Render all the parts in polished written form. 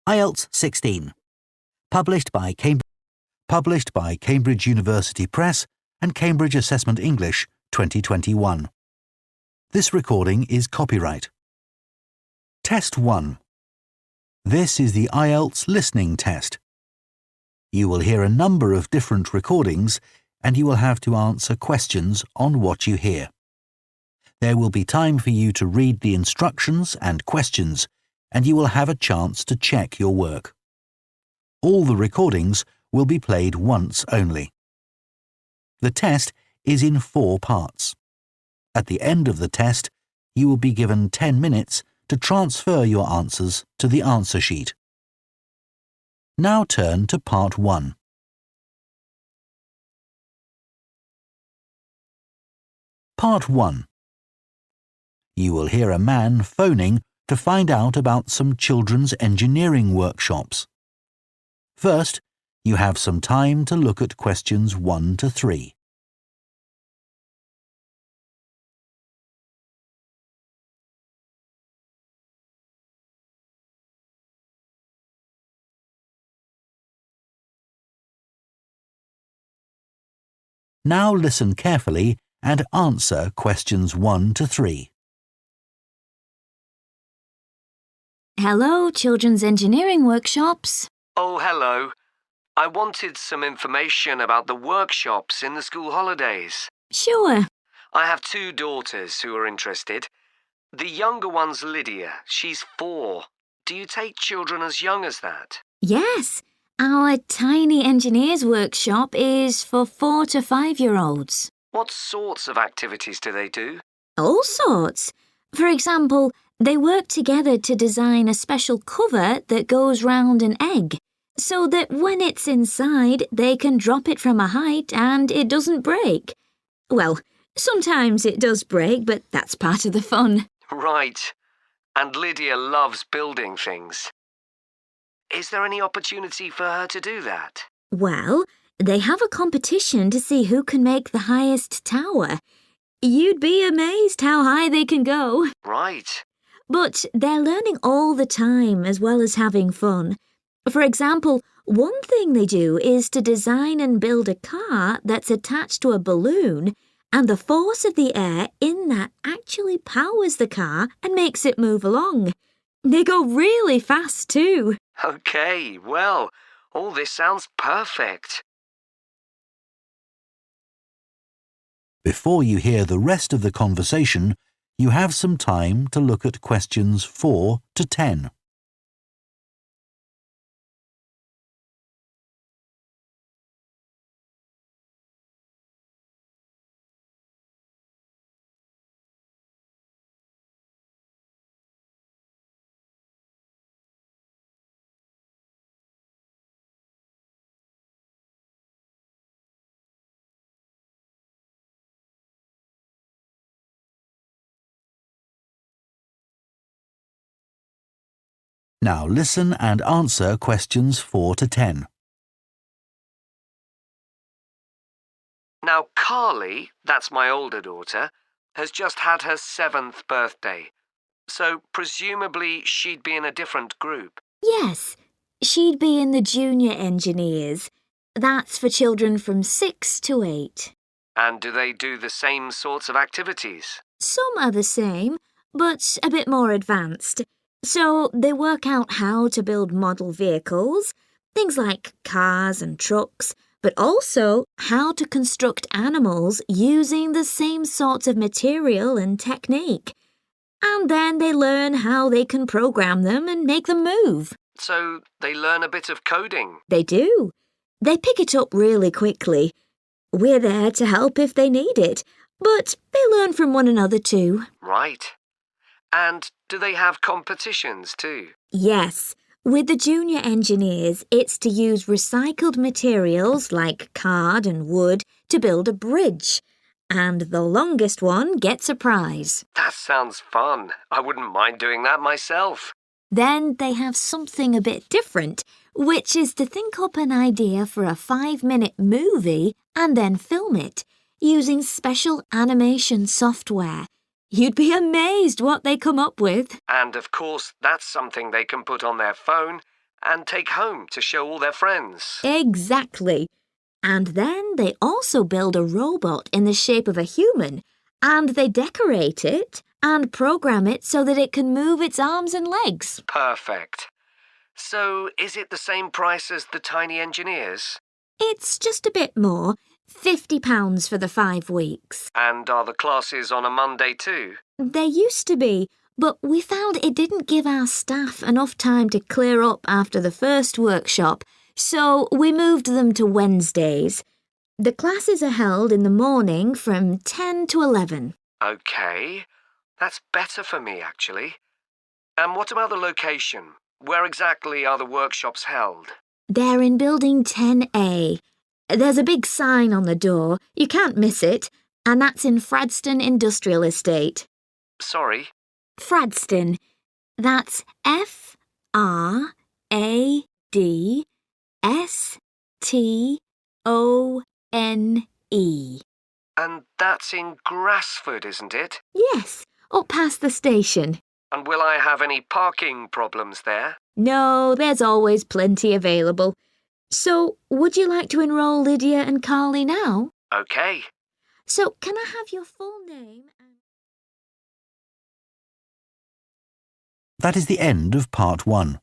Ielts 16. Published by Cambridge University Press and Cambridge Assessment English 2021. This recording is copyright. Test 1. This is the Ielts listening test. You will hear a number of different recordings and you will have to answer questions on what you hear. There will be time for you to read the instructions and questions, and you will have a chance to check your work. All the recordings will be played once only. The test is in 4 parts. At the end of the test, you will be given 10 minutes to transfer your answers to the answer sheet. Now turn to Part 1. Part 1. You will hear a man phoning to find out about some children's engineering workshops. First, you have some time to look at questions 1 to 3. Now listen carefully and answer questions 1 to 3. Hello, Children's Engineering Workshops. Oh, hello. I wanted some information about the workshops in the school holidays. Sure. I have 2 daughters who are interested. The younger one's Lydia. She's 4. Do you take children as young as that? Yes, our tiny engineers workshop is for 4 to 5-year-olds. What sorts of activities do they do? All sorts. For example, they work together to design a special cover that goes round an egg, so that when it's inside, they can drop it from a height and it doesn't break. Well, sometimes it does break, but that's part of the fun. Right. And Lydia loves building things. Is there any opportunity for her to do that? Well, they have a competition to see who can make the highest tower. You'd be amazed how high they can go. Right. But they're learning all the time as well as having fun. For example, one thing they do is to design and build a car that's attached to a balloon, and the force of the air in that actually powers the car and makes it move along. They go really fast too. Okay, well, all this sounds perfect. Before you hear the rest of the conversation, you have some time to look at questions 4 to 10. Now listen and answer questions 4 to 10. Now, Carly, that's my older daughter, has just had her 7th birthday. So presumably she'd be in a different group. Yes, she'd be in the junior engineers. That's for children from 6 to 8. And do they do the same sorts of activities? Some are the same, but a bit more advanced. So they work out how to build model vehicles, things like cars and trucks, but also how to construct animals using the same sorts of material and technique. And then they learn how they can program them and make them move. So they learn a bit of coding. They do. They pick it up really quickly. We're there to help if they need it, but they learn from one another too. Right. And do they have competitions too? Yes. With the junior engineers, it's to use recycled materials like card and wood to build a bridge. And the longest one gets a prize. That sounds fun. I wouldn't mind doing that myself. Then they have something a bit different, which is to think up an idea for a 5-minute movie and then film it using special animation software. You'd be amazed what they come up with. And of course, that's something they can put on their phone and take home to show all their friends. Exactly. And then they also build a robot in the shape of a human, and they decorate it and program it so that it can move its arms and legs. Perfect. So, is it the same price as the tiny engineers? It's just a bit more, £50 for the 5 weeks. And are the classes on a Monday too? There used to be, but we found it didn't give our staff enough time to clear up after the first workshop, so we moved them to Wednesdays. The classes are held in the morning from 10 to 11. OK. That's better for me, actually. And what about the location? Where exactly are the workshops held? They're in Building 10A. There's a big sign on the door. You can't miss it. And that's in Fradston Industrial Estate. Sorry? Fradston. That's F-R-A-D-S-T-O-N-E. And that's in Grassford, isn't it? Yes, up past the station. And will I have any parking problems there? No, there's always plenty available. So, would you like to enrol Lydia and Carly now? OK. So, can I have your full name and... That is the end of Part 1.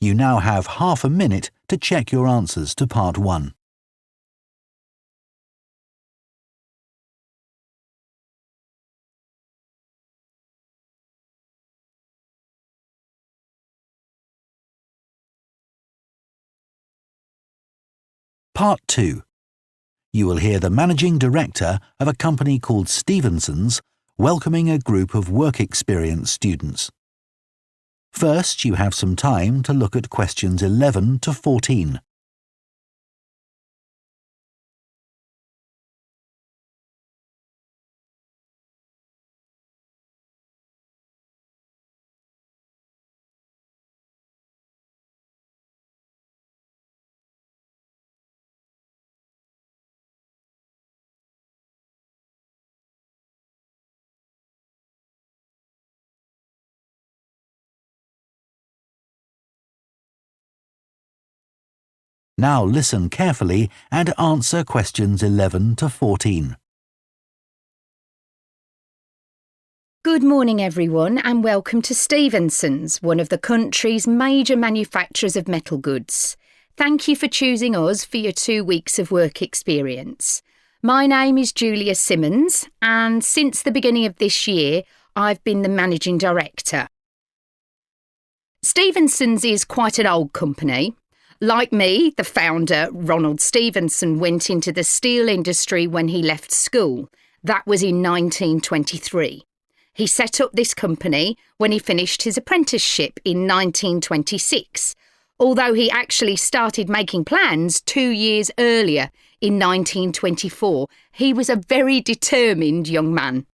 You now have half a minute to check your answers to Part 1. Part 2. You will hear the managing director of a company called Stevenson's welcoming a group of work experience students. First, you have some time to look at questions 11 to 14. Now listen carefully and answer questions 11 to 14. Good morning everyone and welcome to Stevenson's, one of the country's major manufacturers of metal goods. Thank you for choosing us for your 2 weeks of work experience. My name is Julia Simmons and since the beginning of this year I've been the managing director. Stevenson's is quite an old company. Like me, the founder, Ronald Stevenson, went into the steel industry when he left school. That was in 1923. He set up this company when he finished his apprenticeship in 1926, although he actually started making plans 2 years earlier in 1924. He was a very determined young man.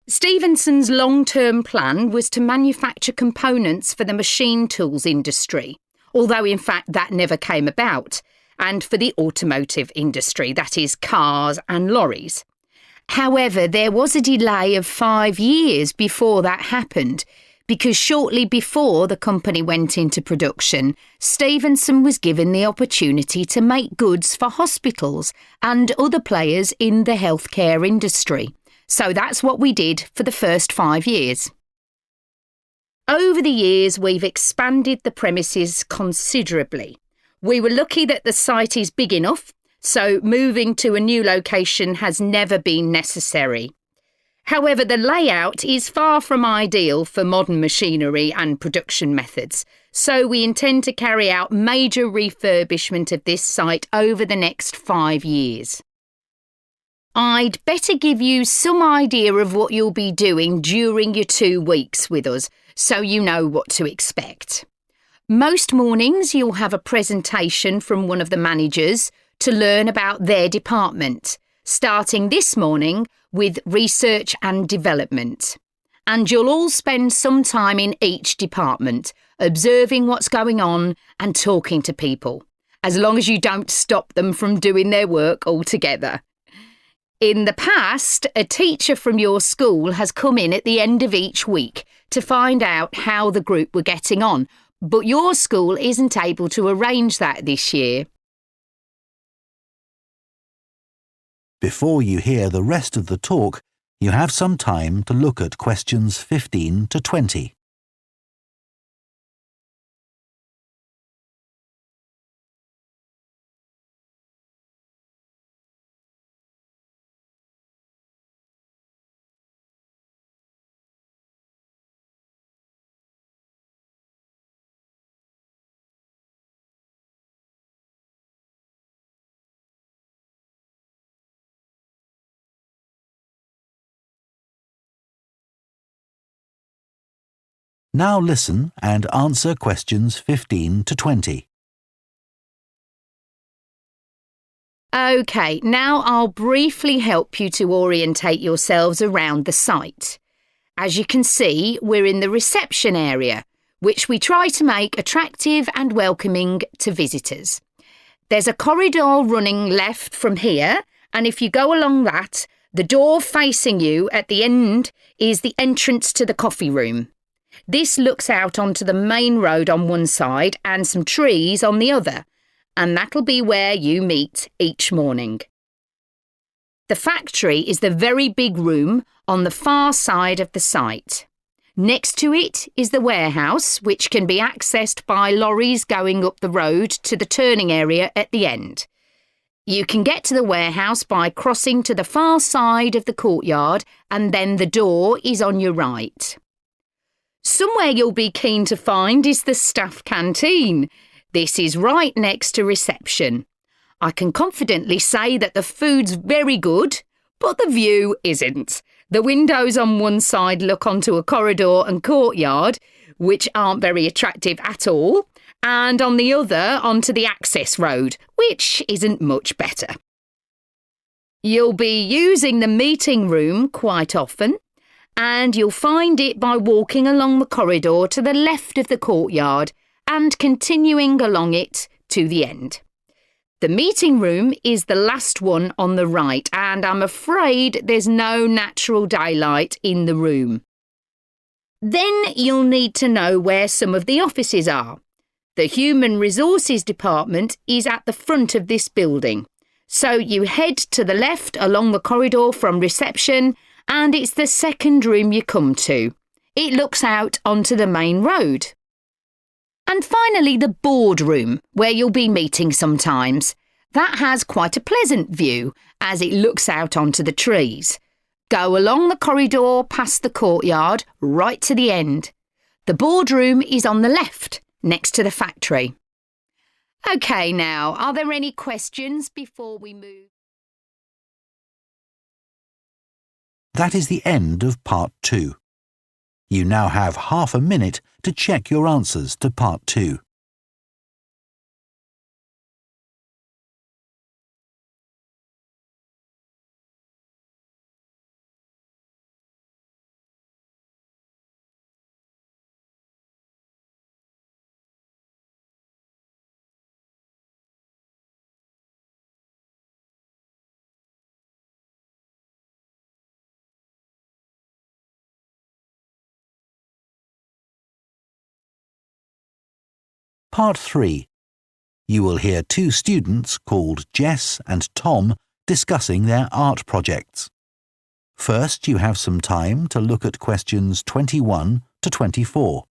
Stevenson's long-term plan was to manufacture components for the machine tools industry, although in fact that never came about, and for the automotive industry, that is cars and lorries. However, there was a delay of 5 years before that happened, because shortly before the company went into production, Stevenson was given the opportunity to make goods for hospitals and other players in the healthcare industry. So that's what we did for the first 5 years. Over the years, we've expanded the premises considerably. We were lucky that the site is big enough, so moving to a new location has never been necessary. However, the layout is far from ideal for modern machinery and production methods, so we intend to carry out major refurbishment of this site over the next 5 years. I'd better give you some idea of what you'll be doing during your 2 weeks with us, so you know what to expect. Most mornings you'll have a presentation from one of the managers to learn about their department, starting this morning with research and development. And you'll all spend some time in each department, observing what's going on and talking to people, as long as you don't stop them from doing their work altogether. In the past, a teacher from your school has come in at the end of each week to find out how the group were getting on, but your school isn't able to arrange that this year. Before you hear the rest of the talk, you have some time to look at questions 15 to 20. Now listen and answer questions 15 to 20. OK, now I'll briefly help you to orientate yourselves around the site. As you can see, we're in the reception area, which we try to make attractive and welcoming to visitors. There's a corridor running left from here, and if you go along that, the door facing you at the end is the entrance to the coffee room. This looks out onto the main road on one side and some trees on the other, and that'll be where you meet each morning. The factory is the very big room on the far side of the site. Next to it is the warehouse, which can be accessed by lorries going up the road to the turning area at the end. You can get to the warehouse by crossing to the far side of the courtyard, and then the door is on your right. Somewhere you'll be keen to find is the staff canteen. This is right next to reception. I can confidently say that the food's very good, but the view isn't. The windows on one side look onto a corridor and courtyard, which aren't very attractive at all, and on the other onto the access road, which isn't much better. You'll be using the meeting room quite often, and you'll find it by walking along the corridor to the left of the courtyard and continuing along it to the end. The meeting room is the last one on the right, and I'm afraid there's no natural daylight in the room. Then you'll need to know where some of the offices are. The Human Resources Department is at the front of this building, so you head to the left along the corridor from reception, and it's the second room you come to. It looks out onto the main road. And finally, the boardroom, where you'll be meeting sometimes. That has quite a pleasant view, as it looks out onto the trees. Go along the corridor past the courtyard, right to the end. The boardroom is on the left, next to the factory. OK, now, are there any questions before we move? That is the end of Part 2. You now have half a minute to check your answers to Part 2. Part 3. You will hear two students called Jess and Tom discussing their art projects. First, you have some time to look at questions 21 to 24.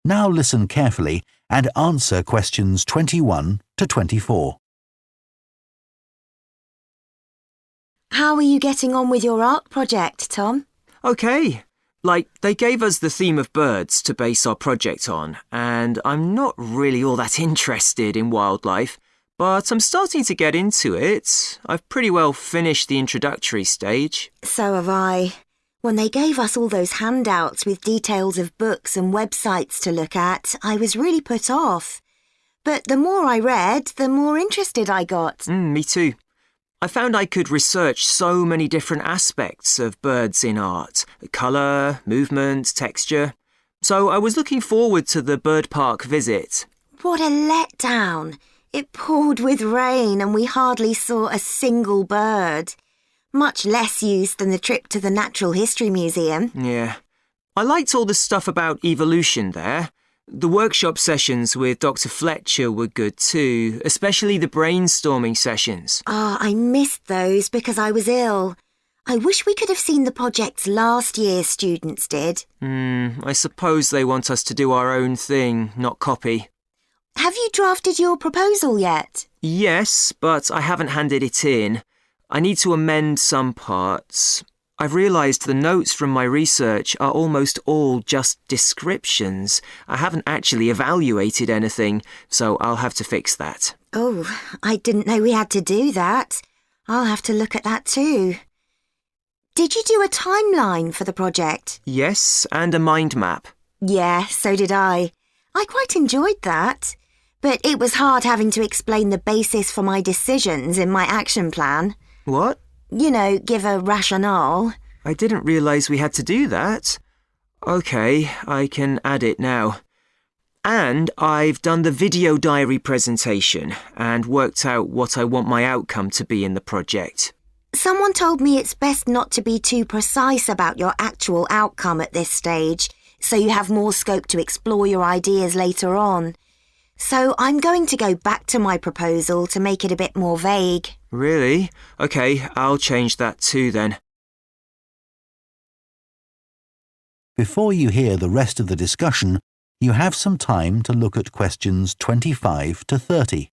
Now listen carefully and answer questions 21 to 24. How are you getting on with your art project, Tom? OK. They gave us the theme of birds to base our project on, and I'm not really all that interested in wildlife, but I'm starting to get into it. I've pretty well finished the introductory stage. So have I. When they gave us all those handouts with details of books and websites to look at, I was really put off. But the more I read, the more interested I got. Me too. I found I could research so many different aspects of birds in art: colour, movement, texture. So I was looking forward to the bird park visit. What a letdown. It poured with rain and we hardly saw a single bird. Much less use than the trip to the Natural History Museum. Yeah. I liked all the stuff about evolution there. The workshop sessions with Dr. Fletcher were good too, especially the brainstorming sessions. I missed those because I was ill. I wish we could have seen the projects last year's students did. I suppose they want us to do our own thing, not copy. Have you drafted your proposal yet? Yes, but I haven't handed it in. I need to amend some parts. I've realised the notes from my research are almost all just descriptions. I haven't actually evaluated anything, so I'll have to fix that. Oh, I didn't know we had to do that. I'll have to look at that too. Did you do a timeline for the project? Yes, and a mind map. Yeah, so did I. I quite enjoyed that. But it was hard having to explain the basis for my decisions in my action plan. What? You know, give a rationale. I didn't realise we had to do that. OK, I can add it now. And I've done the video diary presentation and worked out what I want my outcome to be in the project. Someone told me it's best not to be too precise about your actual outcome at this stage, so you have more scope to explore your ideas later on. So I'm going to go back to my proposal to make it a bit more vague. Really? OK, I'll change that too then. Before you hear the rest of the discussion, you have some time to look at questions 25 to 30.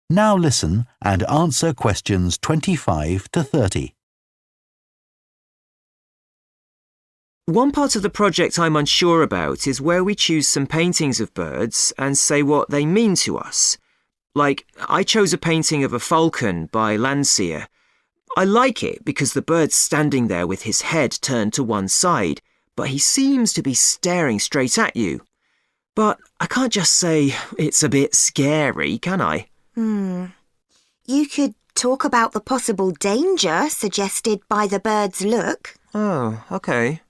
Now listen and answer questions 25 to 30. One part of the project I'm unsure about is where we choose some paintings of birds and say what they mean to us. Like, I chose a painting of a falcon by Landseer. I like it because the bird's standing there with his head turned to one side, but he seems to be staring straight at you. But I can't just say it's a bit scary, can I? You could talk about the possible danger suggested by the bird's look. Oh, OK.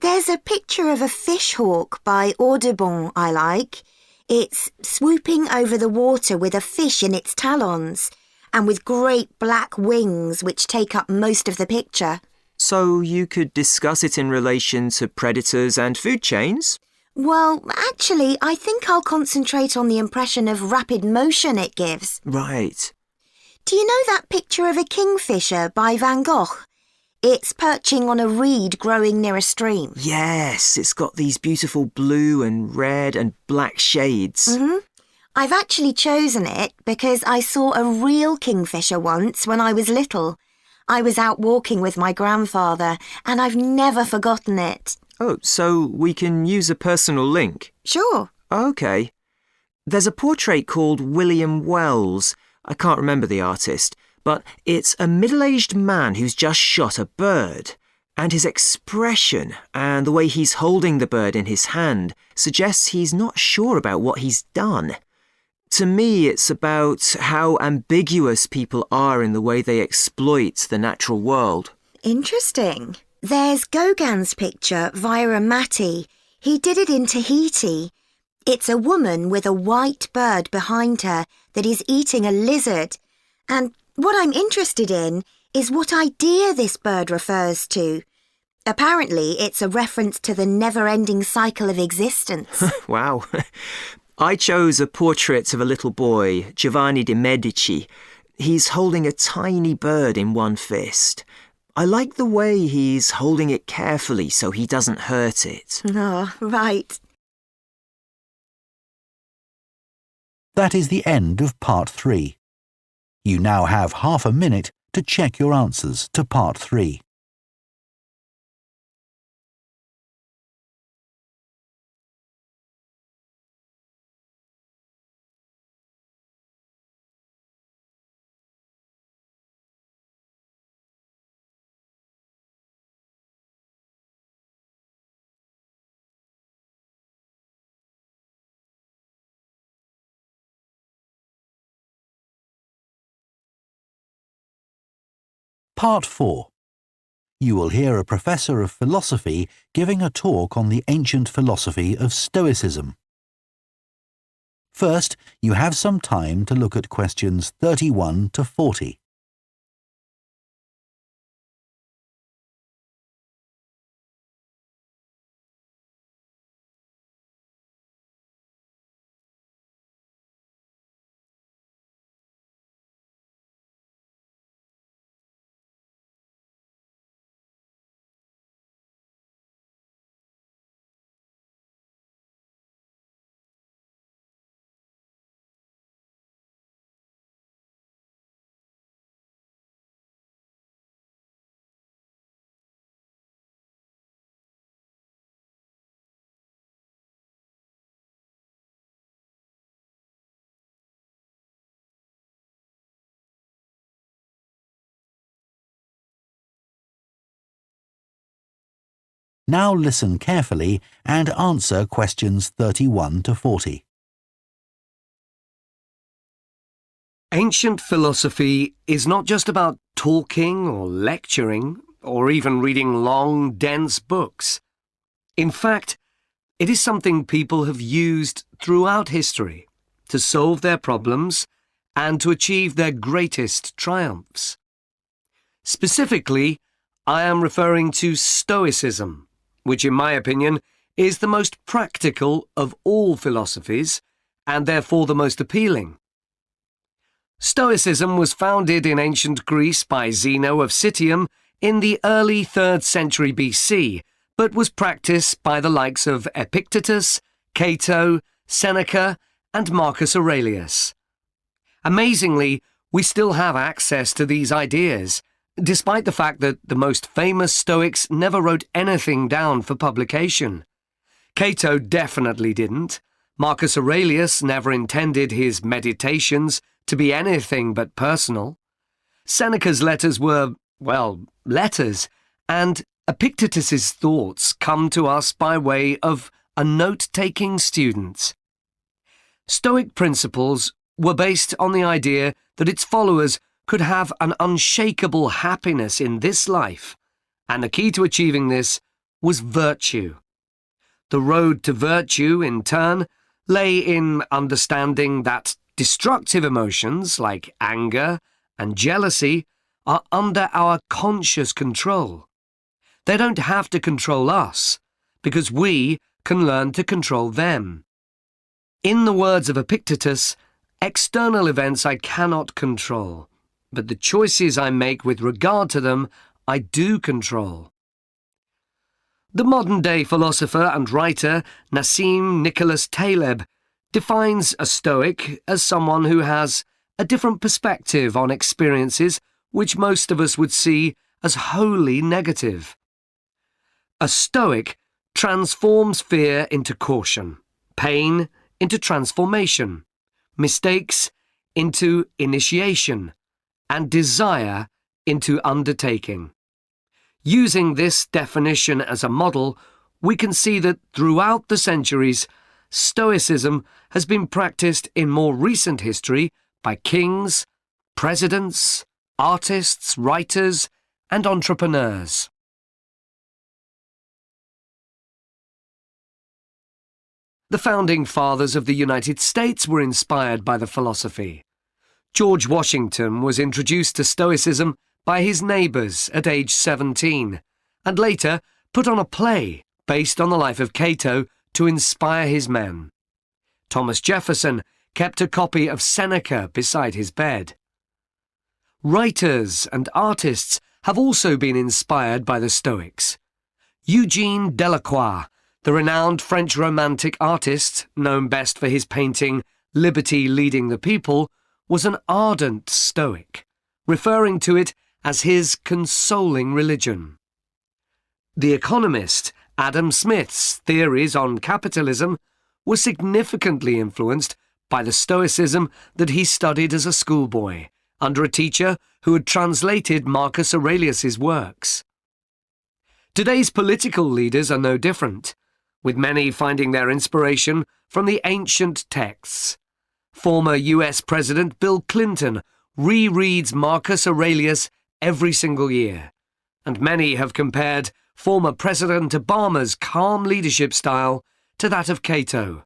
There's a picture of a fish hawk by Audubon I like. It's swooping over the water with a fish in its talons and with great black wings which take up most of the picture. So you could discuss it in relation to predators and food chains? Well, actually, I think I'll concentrate on the impression of rapid motion it gives. Right. Do you know that picture of a kingfisher by Van Gogh? It's perching on a reed growing near a stream. Yes, it's got these beautiful blue and red and black shades. I've actually chosen it because I saw a real kingfisher once when I was little. I was out walking with my grandfather and I've never forgotten it. Oh, so we can use a personal link? Sure. OK. There's a portrait called William Wells. I can't remember the artist, but it's a middle-aged man who's just shot a bird. And his expression and the way he's holding the bird in his hand suggests he's not sure about what he's done. To me, it's about how ambiguous people are in the way they exploit the natural world. Interesting. There's Gauguin's picture via a Matty. He did it in Tahiti. It's a woman with a white bird behind her that is eating a lizard. And what I'm interested in is what idea this bird refers to. Apparently, it's a reference to the never-ending cycle of existence. Wow. I chose a portrait of a little boy, Giovanni de' Medici. He's holding a tiny bird in one fist. I like the way he's holding it carefully so he doesn't hurt it. Oh, right. That is the end of part 3. You now have half a minute to check your answers to Part 3. Part 4. You will hear a professor of philosophy giving a talk on the ancient philosophy of Stoicism. First, you have some time to look at questions 31 to 40. Now listen carefully and answer questions 31 to 40. Ancient philosophy is not just about talking or lecturing or even reading long, dense books. In fact, it is something people have used throughout history to solve their problems and to achieve their greatest triumphs. Specifically, I am referring to Stoicism, which in my opinion is the most practical of all philosophies and therefore the most appealing. Stoicism was founded in ancient Greece by Zeno of Citium in the early 3rd century BC, but was practiced by the likes of Epictetus, Cato, Seneca, and Marcus Aurelius. Amazingly, we still have access to these ideas, despite the fact that the most famous Stoics never wrote anything down for publication. Cato definitely didn't. Marcus Aurelius never intended his meditations to be anything but personal. Seneca's letters were, well, letters, and Epictetus's thoughts come to us by way of a note-taking student. Stoic principles were based on the idea that its followers could have an unshakable happiness in this life, and the key to achieving this was virtue. The road to virtue, in turn, lay in understanding that destructive emotions like anger and jealousy are under our conscious control. They don't have to control us, because we can learn to control them. In the words of Epictetus, external events I cannot control, but the choices I make with regard to them I do control. The modern-day philosopher and writer Nassim Nicholas Taleb defines a Stoic as someone who has a different perspective on experiences which most of us would see as wholly negative. A Stoic transforms fear into caution, pain into transformation, mistakes into initiation, and desire into undertaking. Using this definition as a model, we can see that throughout the centuries, Stoicism has been practiced in more recent history by kings, presidents, artists, writers, and entrepreneurs. The founding fathers of the United States were inspired by the philosophy. George Washington was introduced to Stoicism by his neighbours at age 17, and later put on a play based on the life of Cato to inspire his men. Thomas Jefferson kept a copy of Seneca beside his bed. Writers and artists have also been inspired by the Stoics. Eugene Delacroix, the renowned French Romantic artist, known best for his painting Liberty Leading the People, was an ardent Stoic. referring to it as his consoling religion. The economist Adam Smith's theories on capitalism were significantly influenced by the Stoicism that he studied as a schoolboy under a teacher who had translated Marcus Aurelius's works. Today's political leaders are no different, with many finding their inspiration from the ancient texts. Former US President Bill Clinton rereads Marcus Aurelius every single year, and many have compared former President Obama's calm leadership style to that of Cato.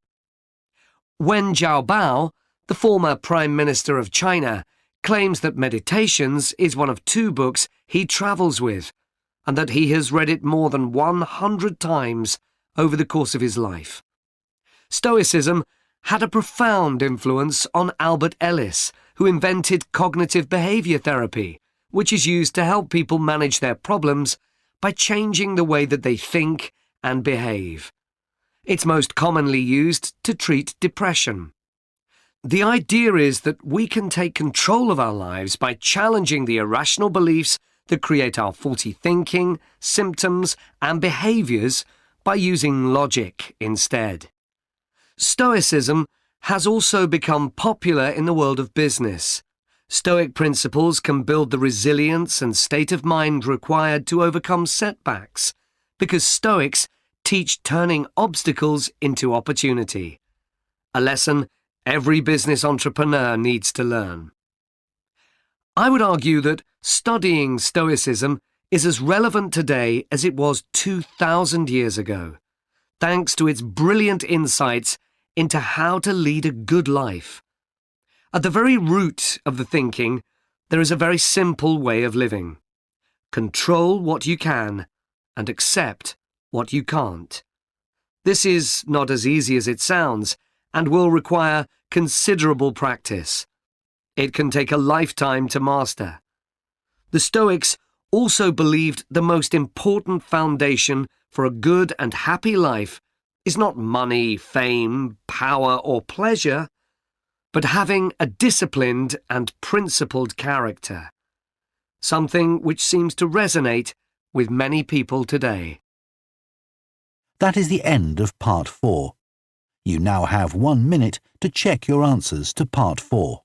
Wen Jiabao, the former Prime Minister of China, claims that Meditations is one of 2 books he travels with, and that he has read it more than 100 times over the course of his life. Stoicism had a profound influence on Albert Ellis, who invented cognitive behavior therapy, which is used to help people manage their problems by changing the way that they think and behave. It's most commonly used to treat depression. The idea is that we can take control of our lives by challenging the irrational beliefs that create our faulty thinking, symptoms, and behaviours by using logic instead. Stoicism has also become popular in the world of business. Stoic principles can build the resilience and state of mind required to overcome setbacks, because Stoics teach turning obstacles into opportunity, a lesson every business entrepreneur needs to learn. I would argue that studying Stoicism is as relevant today as it was 2,000 years ago, thanks to its brilliant insights into how to lead a good life. At the very root of the thinking, there is a very simple way of living. Control what you can and accept what you can't. This is not as easy as it sounds and will require considerable practice. It can take a lifetime to master. The Stoics also believed the most important foundation for a good and happy life is not money, fame, power, or pleasure, but having a disciplined and principled character, something which seems to resonate with many people today. That is the end of Part 4. You now have 1 minute to check your answers to Part 4.